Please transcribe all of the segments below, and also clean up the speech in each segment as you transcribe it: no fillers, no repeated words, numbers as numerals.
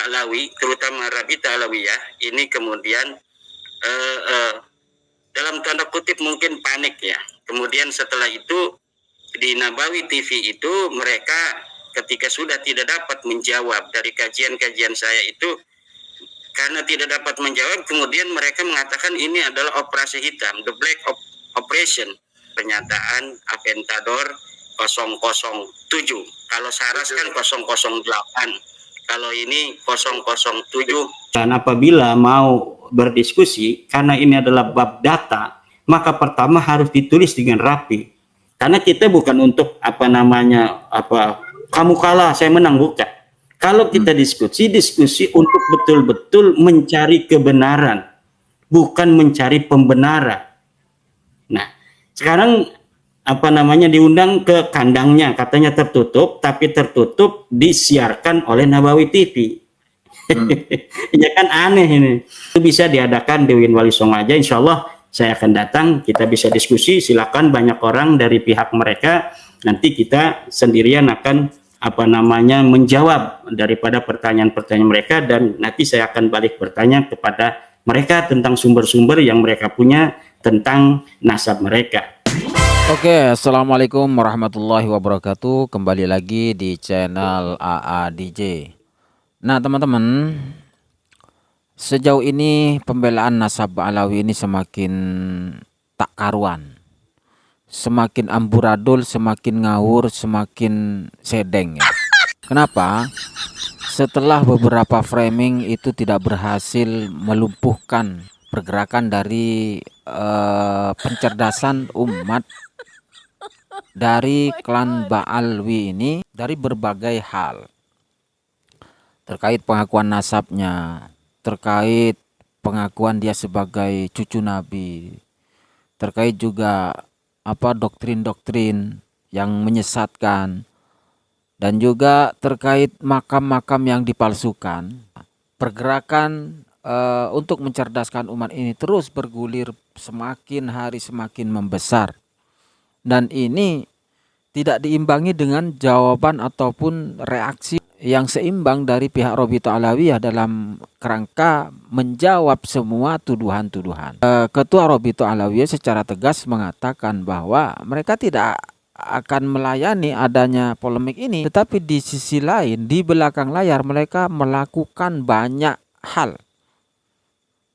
Alawi, terutama Rabita Alawiyah, ini kemudian dalam tanda kutip mungkin panik ya. Kemudian setelah itu di Nabawi TV itu mereka ketika sudah tidak dapat menjawab dari kajian-kajian saya itu, karena tidak dapat menjawab, kemudian mereka mengatakan ini adalah operasi hitam, the black operation, pernyataan Aventador 007. Kalau Saras kan 008, kalau ini 007. Dan apabila mau berdiskusi, karena ini adalah bab data, maka pertama harus ditulis dengan rapi. Karena kita bukan untuk kamu kalah, saya menang, bukan. Kalau kita diskusi untuk betul-betul mencari kebenaran, bukan mencari pembenaran. Nah, sekarang diundang ke kandangnya, katanya tertutup, tapi tertutup disiarkan oleh Nabawi TV. Ya kan aneh ini. Itu bisa diadakan di UIN Wali Songo aja, insya Allah saya akan datang, kita bisa diskusi, silakan banyak orang dari pihak mereka, nanti kita sendirian akan menjawab daripada pertanyaan-pertanyaan mereka, dan nanti saya akan balik bertanya kepada mereka tentang sumber-sumber yang mereka punya tentang nasab mereka. Oke, assalamualaikum warahmatullahi wabarakatuh. Kembali lagi di channel AA DJ. Nah teman-teman, sejauh ini pembelaan nasab Alawi ini semakin tak karuan, semakin amburadul, semakin ngawur, semakin sedeng ya. Kenapa? Setelah beberapa framing itu tidak berhasil melumpuhkan pergerakan dari pencerdasan umat dari klan Ba'alwi ini dari berbagai hal. Terkait pengakuan nasabnya, terkait pengakuan dia sebagai cucu Nabi, terkait juga doktrin-doktrin yang menyesatkan, dan juga terkait makam-makam yang dipalsukan. Pergerakan untuk mencerdaskan umat ini terus bergulir, semakin hari semakin membesar, dan ini tidak diimbangi dengan jawaban ataupun reaksi yang seimbang dari pihak Rabithah Alawiyah dalam kerangka menjawab semua tuduhan-tuduhan. Ketua Rabithah Alawiyah secara tegas mengatakan bahwa mereka tidak akan melayani adanya polemik ini, tetapi di sisi lain di belakang layar mereka melakukan banyak hal,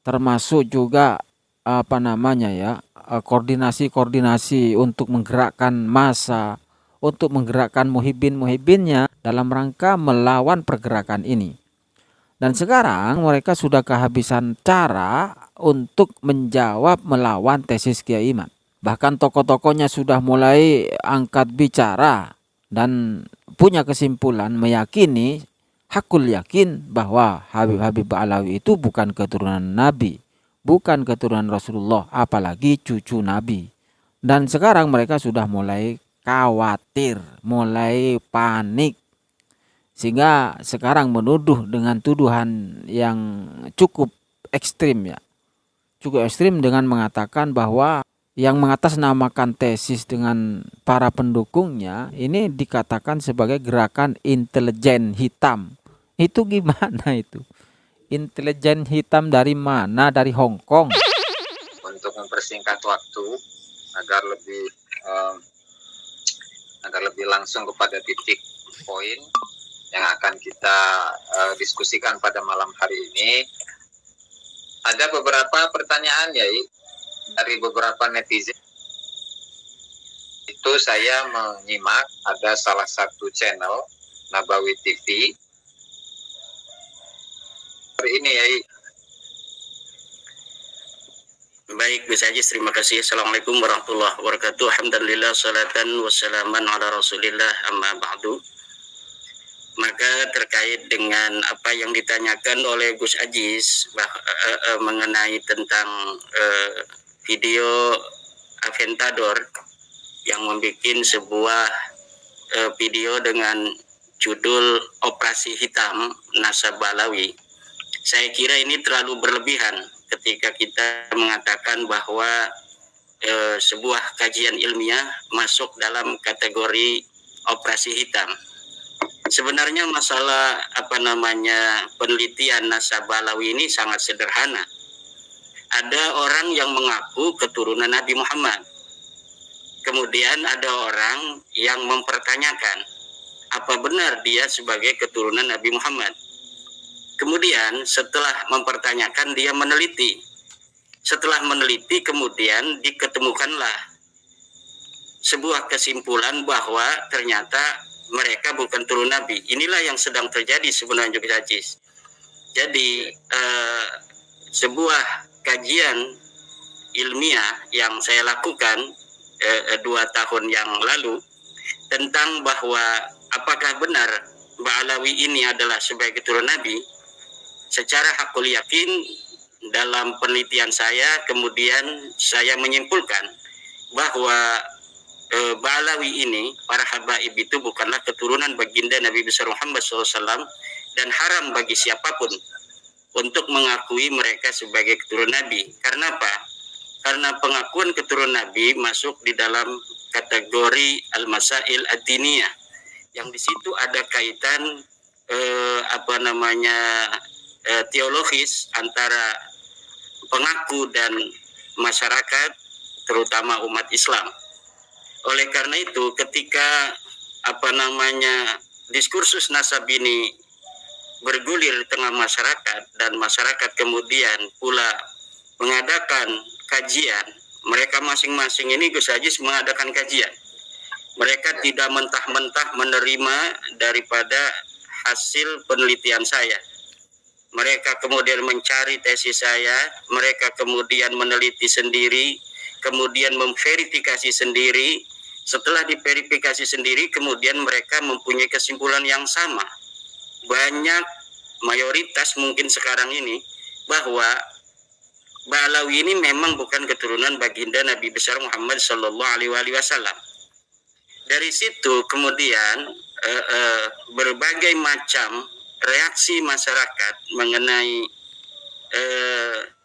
termasuk juga koordinasi untuk menggerakkan massa, untuk menggerakkan muhibbin-muhibbinnya dalam rangka melawan pergerakan ini. Dan sekarang mereka sudah kehabisan cara untuk menjawab melawan tesis Kiai Imam. Bahkan tokoh-tokohnya sudah mulai angkat bicara dan punya kesimpulan, meyakini, hakul yakin bahwa Habib Alawi itu bukan keturunan Nabi, bukan keturunan Rasulullah, apalagi cucu Nabi. Dan sekarang mereka sudah mulai khawatir, mulai panik, sehingga sekarang menuduh dengan tuduhan yang cukup ekstrim ya. Cukup ekstrim dengan mengatakan bahwa yang mengatasnamakan tesis dengan para pendukungnya ini dikatakan sebagai gerakan intelijen hitam. Itu gimana itu? Intelijen hitam dari mana? Dari Hong Kong? Untuk mempersingkat waktu agar lebih langsung kepada titik poin yang akan kita diskusikan pada malam hari ini, ada beberapa pertanyaan ya dari beberapa netizen. Itu saya menyimak ada salah satu channel Nabawi TV hari ini ya. Baik, Gus Ajis, terima kasih. Assalamualaikum warahmatullahi wabarakatuh. Alhamdulillah, salatan wassalaman ala rasulillah, amma ba'du. Maka terkait dengan apa yang ditanyakan oleh Gus Ajis mengenai tentang video Aventador yang membuat sebuah video dengan judul Operasi Hitam Nasab Alawi, saya kira ini terlalu berlebihan ketika kita mengatakan bahwa sebuah kajian ilmiah masuk dalam kategori operasi hitam. Sebenarnya masalah penelitian nasab Balawi ini sangat sederhana. Ada orang yang mengaku keturunan Nabi Muhammad. Kemudian ada orang yang mempertanyakan apa benar dia sebagai keturunan Nabi Muhammad. Kemudian setelah mempertanyakan dia meneliti. Setelah meneliti kemudian diketemukanlah sebuah kesimpulan bahwa ternyata mereka bukan turun Nabi. Inilah yang sedang terjadi sebenarnya, Gus Aziz. Jadi sebuah kajian ilmiah yang saya lakukan 2 tahun yang lalu tentang bahwa apakah benar Ba'alawi ini adalah sebagai turun Nabi. Secara hakul yakin dalam penelitian saya kemudian saya menyimpulkan bahwa Ba'alawi ini, para habaib itu bukanlah keturunan baginda Nabi besar Muhammad SAW, dan haram bagi siapapun untuk mengakui mereka sebagai keturunan Nabi. Karena apa? Karena pengakuan keturunan Nabi masuk di dalam kategori al-masail ad-diniyah, yang di situ ada kaitan teologis antara pengaku dan masyarakat, terutama umat Islam. Oleh karena itu, ketika diskursus nasab ini bergulir di tengah masyarakat dan masyarakat kemudian pula mengadakan kajian, mereka masing-masing ini Gus Aziz mengadakan kajian. Mereka tidak mentah-mentah menerima daripada hasil penelitian saya. Mereka kemudian mencari tesis saya, mereka kemudian meneliti sendiri, kemudian memverifikasi sendiri. Setelah diverifikasi sendiri, kemudian mereka mempunyai kesimpulan yang sama. Banyak, mayoritas mungkin sekarang ini, bahwa Ba'alawi ini memang bukan keturunan baginda Nabi besar Muhammad SAW. Dari situ kemudian berbagai macam reaksi masyarakat mengenai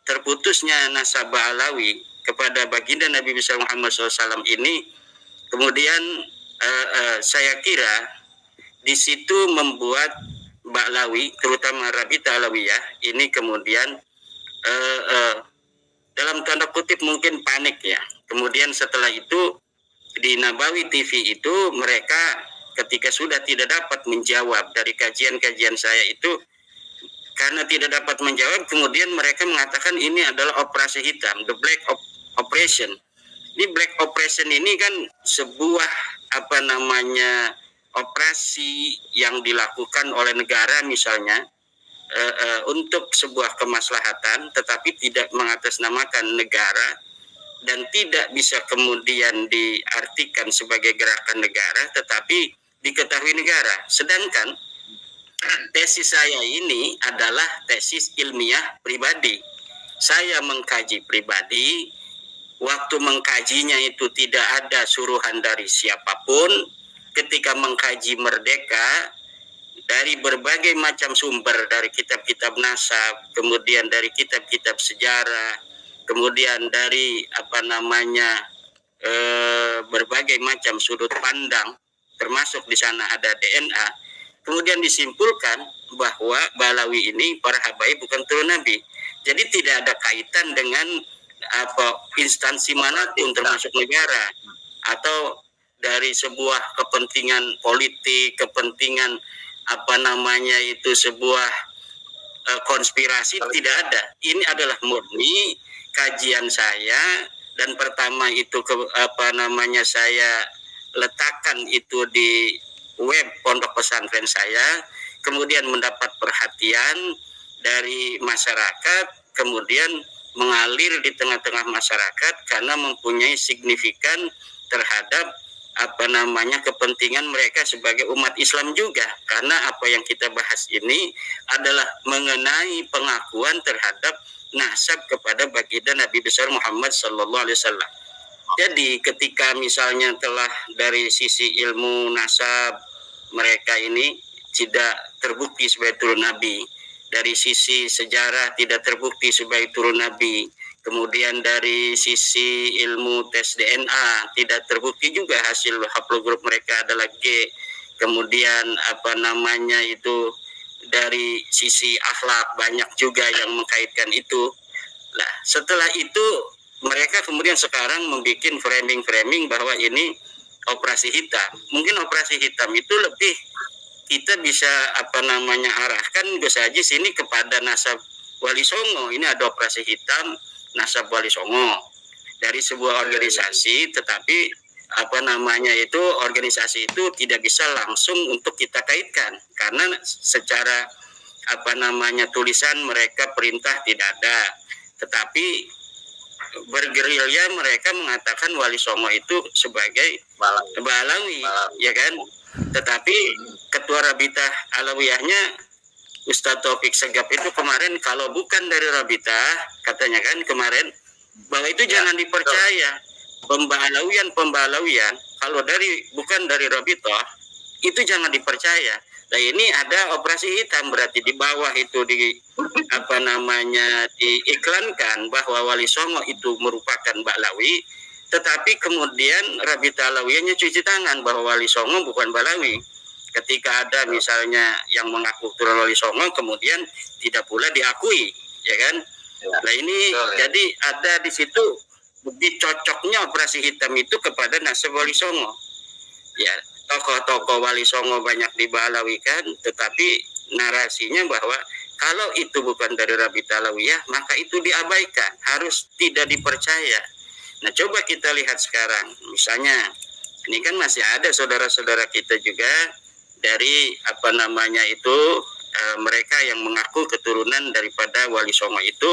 terputusnya nasab Ba'alawi kepada baginda Nabi besar Muhammad SAW ini, kemudian saya kira di situ membuat Ba'alawi, terutama Rabita Alawiyah, ini kemudian dalam tanda kutip mungkin panik ya. Kemudian setelah itu di Nabawi TV itu mereka ketika sudah tidak dapat menjawab dari kajian-kajian saya itu, karena tidak dapat menjawab, kemudian mereka mengatakan ini adalah operasi hitam, the black operation. Di black operation ini kan sebuah operasi yang dilakukan oleh negara misalnya untuk sebuah kemaslahatan, tetapi tidak mengatasnamakan negara dan tidak bisa kemudian diartikan sebagai gerakan negara, tetapi diketahui negara. Sedangkan tesis saya ini adalah tesis ilmiah pribadi. Saya mengkaji pribadi. Waktu mengkajinya itu tidak ada suruhan dari siapapun. Ketika mengkaji merdeka dari berbagai macam sumber, dari kitab-kitab nasab, kemudian dari kitab-kitab sejarah, kemudian dari berbagai macam sudut pandang, termasuk di sana ada DNA. Kemudian disimpulkan bahwa Ba'alawi ini para habaib bukan turun Nabi. Jadi tidak ada kaitan dengan instansi manapun termasuk negara atau dari sebuah kepentingan politik, kepentingan sebuah konspirasi, tidak ada. Ini adalah murni kajian saya, dan pertama itu saya letakkan itu di web pondok pesantren saya, kemudian mendapat perhatian dari masyarakat, kemudian mengalir di tengah-tengah masyarakat karena mempunyai signifikan terhadap kepentingan mereka sebagai umat Islam juga. Karena apa yang kita bahas ini adalah mengenai pengakuan terhadap nasab kepada baginda Nabi besar Muhammad SAW. Jadi ketika misalnya telah dari sisi ilmu nasab mereka ini tidak terbukti sebagai turun Nabi, dari sisi sejarah tidak terbukti sebagai turun Nabi, kemudian dari sisi ilmu tes DNA tidak terbukti juga hasil haplogrup mereka adalah G, kemudian apa namanya itu dari sisi akhlak banyak juga yang mengkaitkan itu. Nah, setelah itu mereka kemudian sekarang membuat framing bahwa ini operasi hitam. Mungkin operasi hitam itu lebih kita bisa apa namanya arahkan Gus Haji sini kepada nasab Wali Songo. Ini ada operasi hitam nasab Wali Songo dari sebuah organisasi, tetapi apa namanya itu organisasi itu tidak bisa langsung untuk kita kaitkan karena secara apa namanya tulisan mereka perintah tidak ada, tetapi bergerilya mereka mengatakan Wali Songo itu sebagai Balawi, ya kan? Tetapi Ketua Rabitah Alawiyahnya Ustadz Taufik Segaf itu kemarin kalau bukan dari Rabitah katanya kan kemarin bahwa itu jangan dipercaya pembalawian kalau bukan dari Rabitah itu jangan dipercaya. Nah ini ada operasi hitam berarti di bawah itu di apa namanya diiklankan bahwa Wali Songo itu merupakan Balawi, tetapi kemudian Rabitah Alawiyahnya cuci tangan bahwa Wali Songo bukan Balawi. Ketika ada misalnya yang mengaku turun Wali Songo kemudian tidak pula diakui, ya kan? Nah ini jadi ada di situ dicocoknya operasi hitam itu kepada nasab Wali Songo. Ya, tokoh-tokoh Wali Songo banyak dibalawikan, tetapi narasinya bahwa kalau itu bukan dari Rabitah Alawiyah maka itu diabaikan, harus tidak dipercaya. Nah coba kita lihat sekarang, misalnya ini kan masih ada saudara-saudara kita juga dari apa namanya itu mereka yang mengaku keturunan daripada Wali Songo itu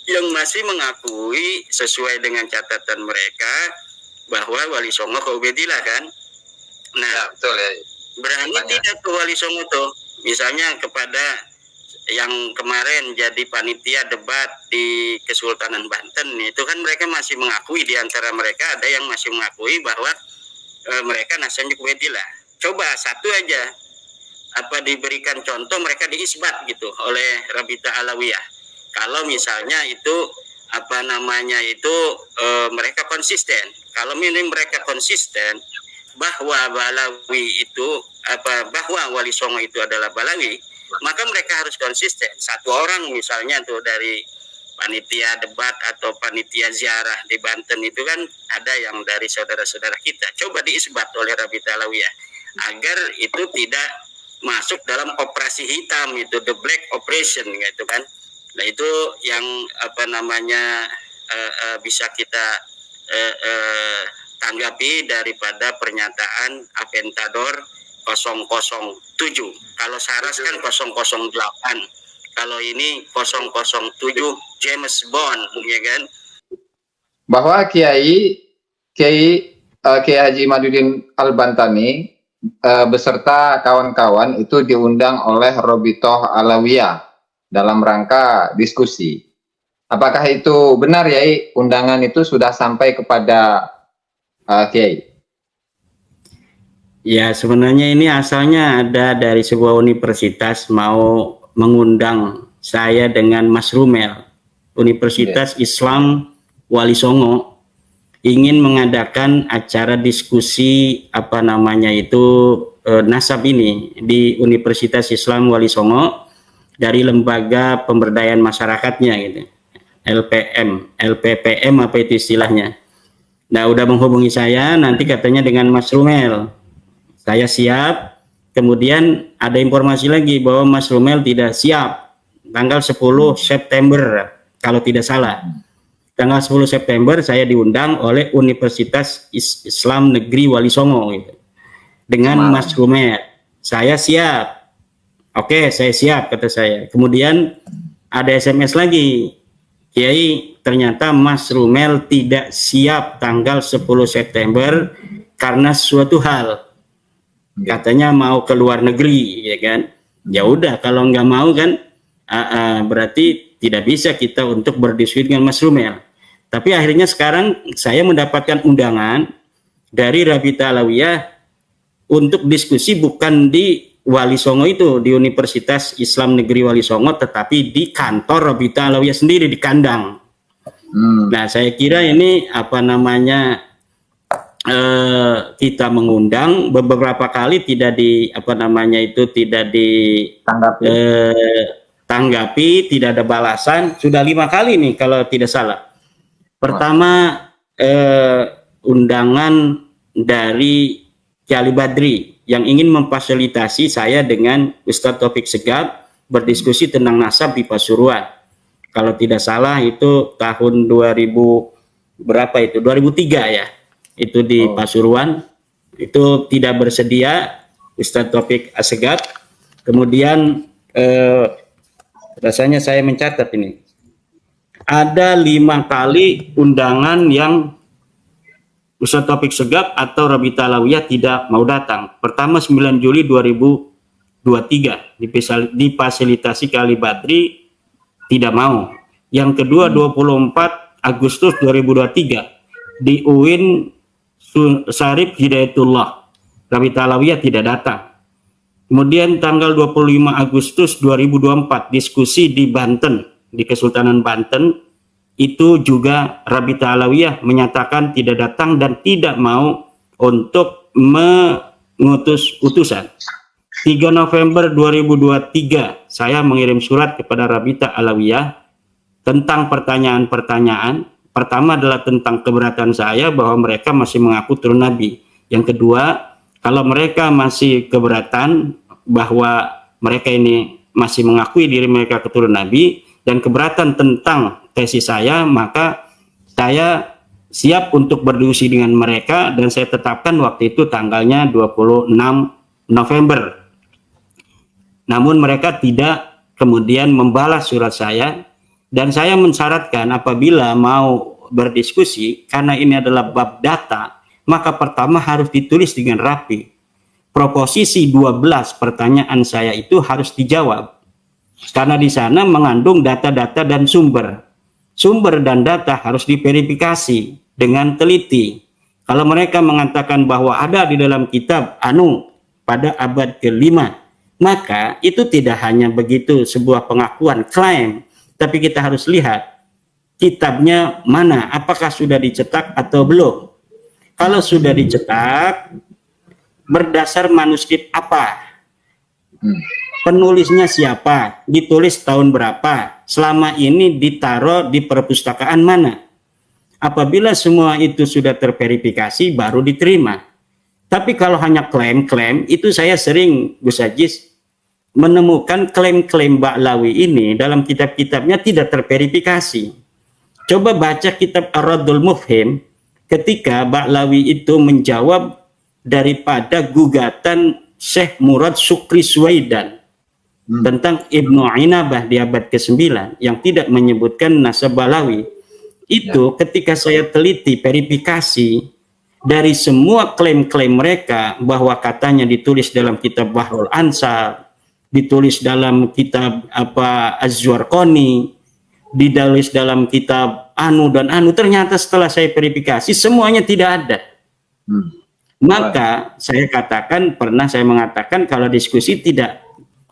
yang masih mengakui sesuai dengan catatan mereka bahwa Wali Songo ke Ubedillah kan. Nah, ya, betul ya. Berani tidak ke Wali Songo tuh, misalnya kepada yang kemarin jadi panitia debat di Kesultanan Banten itu kan mereka masih mengakui, di antara mereka ada yang masih mengakui bahwa mereka nasabnya ke Ubedillah. Coba satu aja apa diberikan contoh mereka diisbat gitu oleh Rabitah Alawiyah. Kalau misalnya itu apa namanya itu mereka konsisten. Kalau mereka konsisten bahwa Balawi itu bahwa Wali Songo itu adalah Balawi, maka mereka harus konsisten. Satu orang misalnya tuh dari panitia debat atau panitia ziarah di Banten itu kan ada yang dari saudara-saudara kita. Coba diisbat oleh Rabitah Alawiyah agar itu tidak masuk dalam operasi hitam itu, the black operation gitu kan. Nah itu yang apa namanya bisa kita tanggapi daripada pernyataan Aventador 007. Kalau Saras kan 008. Kalau ini 007 James Bond, ya kan? Bahwa Kiai Haji Madudin Al-Bantani beserta kawan-kawan itu diundang oleh Rabithah Alawiyah dalam rangka diskusi. Apakah itu benar ya? Undangan itu sudah sampai kepada Kiai? Ya sebenarnya ini asalnya ada dari sebuah universitas mau mengundang saya dengan Mas Rumel, Universitas Islam Wali Songo, ingin mengadakan acara diskusi apa namanya itu nasab ini di Universitas Islam Wali Songo dari lembaga pemberdayaan masyarakatnya gitu, LPPM apa itu istilahnya. Nah udah menghubungi saya, nanti katanya dengan Mas Rumel. Saya siap. Kemudian ada informasi lagi bahwa Mas Rumel tidak siap tanggal 10 September kalau tidak salah. Tanggal 10 September saya diundang oleh Universitas Islam Negeri Wali Songo gitu. Dengan Mas Rumel. Saya siap. Oke, saya siap kata saya. Kemudian ada SMS lagi. Kiai, ternyata Mas Rumel tidak siap tanggal 10 September karena suatu hal. Katanya mau ke luar negeri, ya kan? Ya udah, kalau nggak mau kan, berarti tidak bisa kita untuk berdiskusi dengan Mas Rumel. Tapi akhirnya sekarang saya mendapatkan undangan dari Rabitah Alawiyah untuk diskusi bukan di Wali Songo itu, di Universitas Islam Negeri Wali Songo, tetapi di kantor Rabitah Alawiyah sendiri di kandang. Nah, saya kira ini apa namanya kita mengundang beberapa kali tidak tidak ditanggapi, tidak ada balasan. Sudah 5 kali nih kalau tidak salah. Pertama undangan dari Kiai Badri yang ingin memfasilitasi saya dengan Ustadz Taufik Segaf berdiskusi tentang nasab di Pasuruan. Kalau tidak salah itu tahun 2003 ya. Itu di Pasuruan. Itu tidak bersedia Ustadz Taufik Segaf. Kemudian rasanya saya mencatat ini. Ada 5 kali undangan yang Ustadz Taufik Segaf atau Rabita Alawiyah tidak mau datang. Pertama 9 Juli 2023 difasilitasi Kiai Badri tidak mau. Yang kedua 24 Agustus 2023 di UIN Syarif Hidayatullah, Rabita Alawiyah tidak datang. Kemudian tanggal 25 Agustus 2024 diskusi di Banten, di Kesultanan Banten, itu juga Rabita Alawiyah menyatakan tidak datang dan tidak mau untuk mengutus utusan. 3 November 2023 saya mengirim surat kepada Rabita Alawiyah tentang pertanyaan-pertanyaan. Pertama adalah tentang keberatan saya bahwa mereka masih mengaku turun Nabi. Yang kedua, kalau mereka masih keberatan bahwa mereka ini masih mengakui diri mereka keturunan Nabi dan keberatan tentang tesis saya, maka saya siap untuk berdiskusi dengan mereka dan saya tetapkan waktu itu tanggalnya 26 November. Namun mereka tidak kemudian membalas surat saya dan saya mensyaratkan apabila mau berdiskusi karena ini adalah bab data, maka pertama harus ditulis dengan rapi. Proposisi 12 pertanyaan saya itu harus dijawab. Karena di sana mengandung data-data dan sumber. Sumber dan data harus diverifikasi dengan teliti. Kalau mereka mengatakan bahwa ada di dalam kitab pada abad ke-5, maka itu tidak hanya begitu sebuah pengakuan, klaim, tapi kita harus lihat kitabnya mana, apakah sudah dicetak atau belum. Kalau sudah dicetak, berdasar manuskrip apa? Penulisnya siapa? Ditulis tahun berapa? Selama ini ditaruh di perpustakaan mana? Apabila semua itu sudah terverifikasi, baru diterima. Tapi kalau hanya klaim-klaim, itu saya sering, Gus Ajis, menemukan klaim-klaim Ba'lawi ini dalam kitab-kitabnya tidak terverifikasi. Coba baca kitab Ar-Raddul Mufhim, ketika Ba'lawi itu menjawab daripada gugatan Syekh Murad Sukri Suwaidan tentang Ibnu Inabah di abad ke-9 yang tidak menyebutkan nasab Ba'lawi. Itu ketika saya teliti verifikasi dari semua klaim-klaim mereka bahwa katanya ditulis dalam kitab Bahrul Ansar, ditulis dalam kitab Az-Zurqani, ditulis dalam kitab dan ternyata setelah saya verifikasi semuanya tidak ada. Maka saya mengatakan kalau diskusi tidak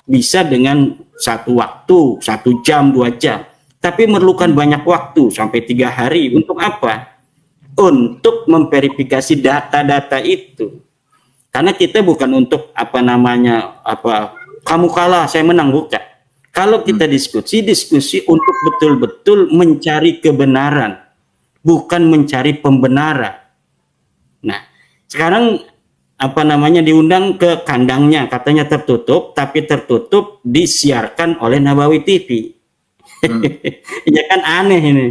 bisa dengan satu waktu, 1 jam, 2 jam, tapi memerlukan banyak waktu sampai 3 hari. Untuk apa? Untuk memverifikasi data-data itu. Karena kita bukan untuk kamu kalah, saya menang, bukan. Kalau kita diskusi untuk betul-betul mencari kebenaran, bukan mencari pembenaran. Nah, sekarang diundang ke kandangnya, katanya tertutup, tapi tertutup disiarkan oleh Nabawi TV. Ya kan aneh ini.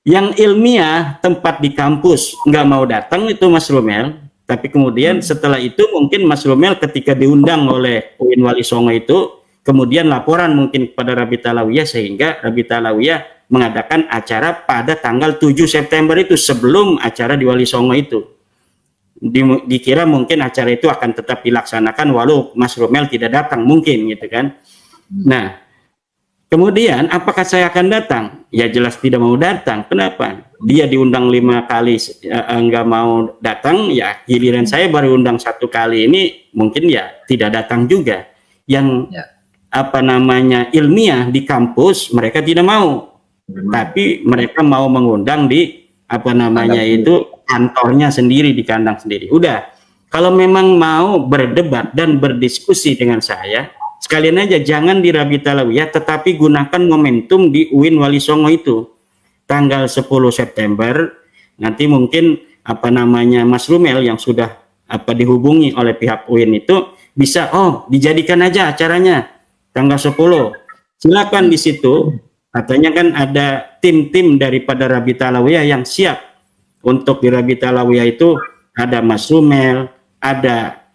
Yang ilmiah tempat di kampus nggak mau datang itu Mas Romel, tapi kemudian setelah itu mungkin Mas Romel ketika diundang oleh UIN Wali Songo itu, kemudian laporan mungkin kepada Rabita Alawiyah sehingga Rabita Alawiyah mengadakan acara pada tanggal 7 September itu sebelum acara di Wali Songo itu. Dikira mungkin acara itu akan tetap dilaksanakan walau Mas Romel tidak datang mungkin gitu kan. Nah, kemudian apakah saya akan datang? Ya jelas tidak mau datang. Kenapa? Dia diundang 5 kali enggak mau datang, ya giliran saya baru undang 1 kali ini mungkin ya tidak datang juga. Yang ilmiah di kampus mereka tidak mau. Tapi mereka mau mengundang di kantornya sendiri, di kandang sendiri. Udah, kalau memang mau berdebat dan berdiskusi dengan saya, sekalian aja jangan di Rabiat Alawiyah, tetapi gunakan momentum di UIN Wali Songo itu. Tanggal 10 September, nanti mungkin Mas Rumel yang sudah dihubungi oleh pihak UIN itu bisa, dijadikan aja acaranya tanggal 10. Silakan di situ. Katanya kan ada tim-tim daripada Rabiat Alawiyah yang siap untuk di Rabiat Alawiyah itu. Ada Mas Rumel, ada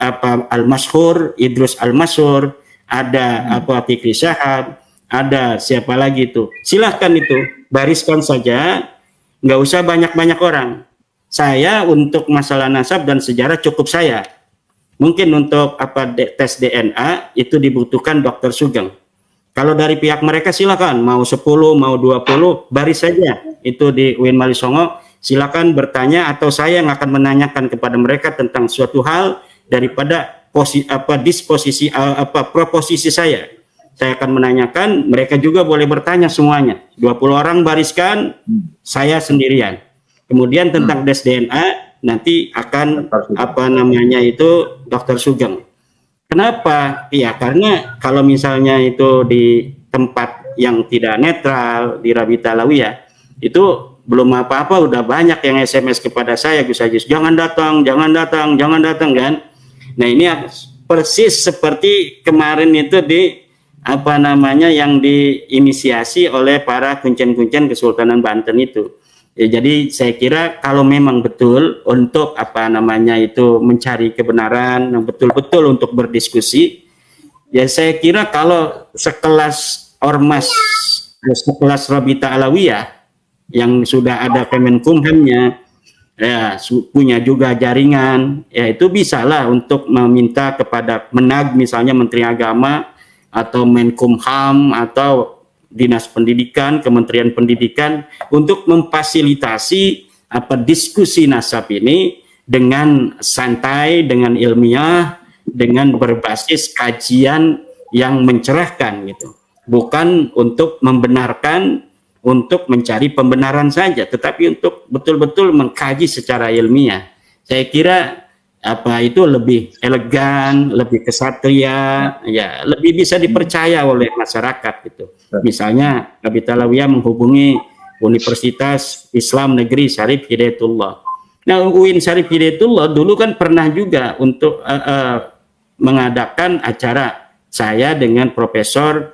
Al-Mashhur, Idrus Al-Mashhur, ada Fikri Syahab, ada siapa lagi itu. Silahkan itu, bariskan saja, nggak usah banyak-banyak orang. Saya untuk masalah nasab dan sejarah cukup saya. Mungkin untuk tes DNA itu dibutuhkan Dokter Sugeng. Kalau dari pihak mereka silakan, mau 10, mau 20, baris saja itu di UIN Wali Songo. Silakan bertanya atau saya yang akan menanyakan kepada mereka tentang suatu hal daripada proposisi saya. Saya akan menanyakan, mereka juga boleh bertanya semuanya. 20 orang bariskan, saya sendirian. Kemudian tentang tes DNA nanti akan Dokter Sugeng. Kenapa? Ya karena kalau misalnya itu di tempat yang tidak netral di Rabiat Alawiyah, itu belum apa-apa udah banyak yang SMS kepada saya, Gus Ajis, jangan datang kan. Nah ini persis seperti kemarin itu di yang diinisiasi oleh para kuncen-kuncen Kesultanan Banten itu. Ya, jadi saya kira kalau memang betul untuk mencari kebenaran yang betul-betul untuk berdiskusi, ya saya kira kalau sekelas ormas, sekelas Rabiat Alawiyah yang sudah ada Kemenkumhamnya, ya punya juga jaringan, ya itu bisalah untuk meminta kepada Menag misalnya Menteri Agama atau Menkumham atau Dinas Pendidikan, Kementerian Pendidikan untuk memfasilitasi diskusi nasab ini dengan santai, dengan ilmiah, dengan berbasis kajian yang mencerahkan gitu. Bukan untuk membenarkan, untuk mencari pembenaran saja, tetapi untuk betul-betul mengkaji secara ilmiah. Saya kira itu lebih elegan, lebih kesatria, ya lebih bisa dipercaya oleh masyarakat gitu. Misalnya Rabiat Alawiyah menghubungi Universitas Islam Negeri Syarif Hidayatullah. Nah, UIN Syarif Hidayatullah dulu kan pernah juga untuk mengadakan acara saya dengan Profesor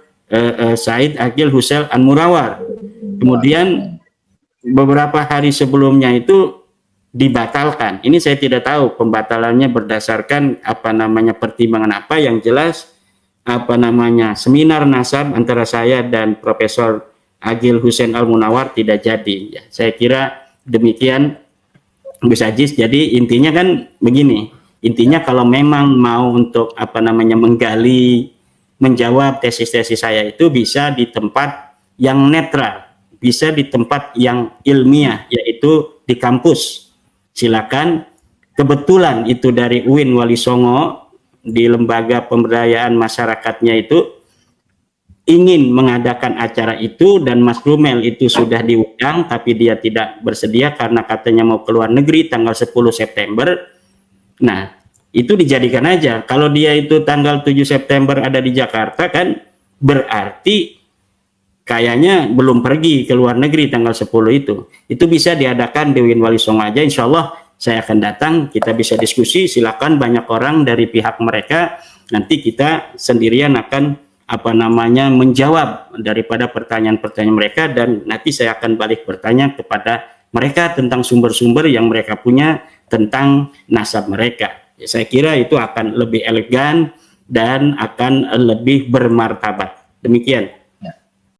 Said Akil Hussein An-Murawar. Kemudian beberapa hari sebelumnya itu dibatalkan. Ini saya tidak tahu pembatalannya berdasarkan pertimbangan apa. Yang jelas seminar nasab antara saya dan Profesor Agil Hussein Al-Munawar tidak jadi. Ya, saya kira demikian Gus Ajis. Jadi intinya kan begini. Intinya kalau memang mau untuk menggali, menjawab tesis-tesis saya itu bisa di tempat yang netral, bisa di tempat yang ilmiah, yaitu di kampus. Silakan. Kebetulan itu dari UIN Wali Songo di lembaga pemberdayaan masyarakatnya itu ingin mengadakan acara itu, dan Mas Rumel itu sudah diundang tapi dia tidak bersedia karena katanya mau keluar negeri tanggal 10 September. Nah, itu dijadikan aja. Kalau dia itu tanggal 7 September ada di Jakarta kan berarti kayaknya belum pergi ke luar negeri tanggal 10 itu. Itu bisa diadakan di UIN Wali Songo aja. Insya Allah saya akan datang, kita bisa diskusi. Silakan banyak orang dari pihak mereka. Nanti kita sendirian akan menjawab daripada pertanyaan-pertanyaan mereka, dan nanti saya akan balik bertanya kepada mereka tentang sumber-sumber yang mereka punya tentang nasab mereka. Ya, saya kira itu akan lebih elegan dan akan lebih bermartabat. Demikian.